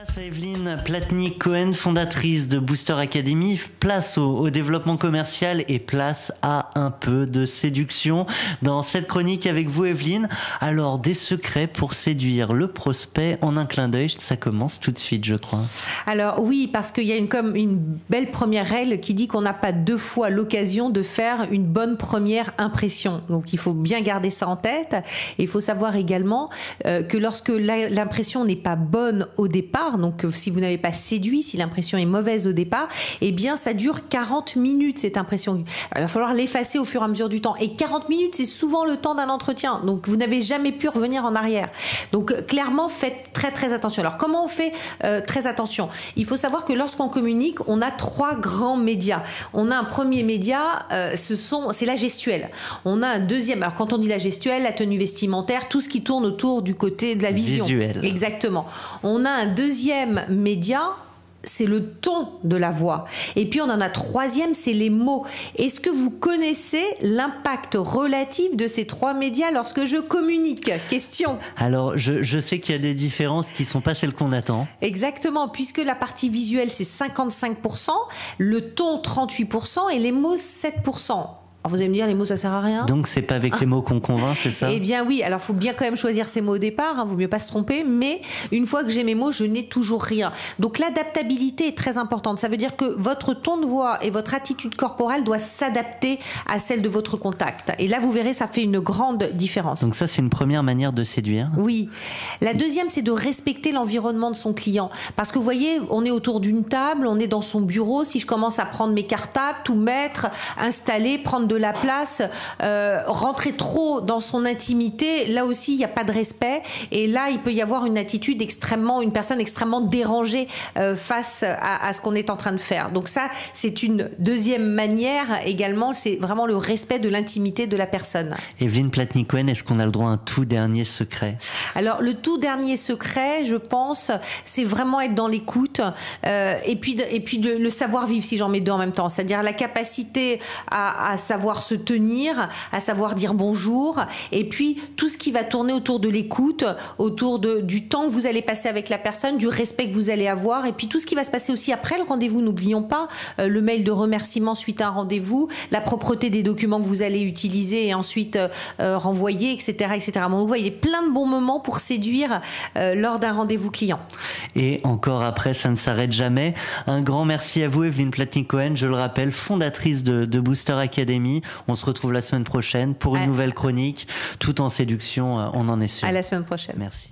Place à Evelyne Platnik-Cohen, fondatrice de Booster Academy. Place au développement commercial et place à un peu de séduction dans cette chronique avec vous, Evelyne. Alors, des secrets pour séduire le prospect en un clin d'œil, ça commence tout de suite, je crois. Alors oui, parce qu'il y a une belle première règle qui dit qu'on n'a pas deux fois l'occasion de faire une bonne première impression. Donc il faut bien garder ça en tête. Et il faut savoir également que lorsque l'impression n'est pas bonne au départ, donc si vous n'avez pas séduit, si l'impression est mauvaise au départ, eh bien ça dure 40 minutes cette impression. Il va falloir l'effacer au fur et à mesure du temps. Et 40 minutes, c'est souvent le temps d'un entretien. Donc vous n'avez jamais pu revenir en arrière. Donc clairement, faites très très attention. Alors comment on fait très attention? Il faut savoir que lorsqu'on communique, on a 3 grands médias. On a un premier média, c'est la gestuelle. On a un deuxième, alors quand on dit la gestuelle, la tenue vestimentaire, tout ce qui tourne autour du côté de la vision. Visuel. Exactement. On a un deuxième média, c'est le ton de la voix. Et puis on en a troisième, c'est les mots. Est-ce que vous connaissez l'impact relatif de ces 3 médias lorsque je communique? Question. Alors, je sais qu'il y a des différences qui ne sont pas celles qu'on attend. Exactement, puisque la partie visuelle, c'est 55%, le ton, 38%, et les mots, 7%. Alors vous allez me dire, les mots ça sert à rien. Donc c'est pas avec les mots qu'on convainc, c'est ça? Eh bien oui, alors il faut bien quand même choisir ses mots au départ, vaut mieux pas se tromper, mais une fois que j'ai mes mots, je n'ai toujours rien. Donc l'adaptabilité est très importante, ça veut dire que votre ton de voix et votre attitude corporelle doivent s'adapter à celle de votre contact. Et là vous verrez, ça fait une grande différence. Donc ça c'est une première manière de séduire. Oui. La deuxième, c'est de respecter l'environnement de son client. Parce que vous voyez, on est autour d'une table, on est dans son bureau, si je commence à prendre mes cartables, tout mettre, installer, prendre de la place, rentrer trop dans son intimité, là aussi il n'y a pas de respect, et là il peut y avoir une personne extrêmement dérangée face à ce qu'on est en train de faire. Donc ça, c'est une deuxième manière également, c'est vraiment le respect de l'intimité de la personne. Evelyne Platnik-Cohen, est-ce qu'on a le droit à un tout dernier secret? Alors le tout dernier secret, je pense, c'est vraiment être dans l'écoute, et puis le savoir-vivre, si j'en mets deux en même temps, c'est-à-dire la capacité à savoir se tenir, à savoir dire bonjour, et puis tout ce qui va tourner autour de l'écoute, autour du temps que vous allez passer avec la personne, du respect que vous allez avoir, et puis tout ce qui va se passer aussi après le rendez-vous. N'oublions pas le mail de remerciement suite à un rendez-vous, la propreté des documents que vous allez utiliser et ensuite renvoyer, etc., etc. Bon, vous voyez, plein de bons moments pour séduire lors d'un rendez-vous client. Et encore après, ça ne s'arrête jamais. Un grand merci à vous, Evelyne Platnik-Cohen, je le rappelle, fondatrice de Booster Academy. On se retrouve la semaine prochaine pour une nouvelle chronique, tout en séduction, on en est sûr. À la semaine prochaine. Merci.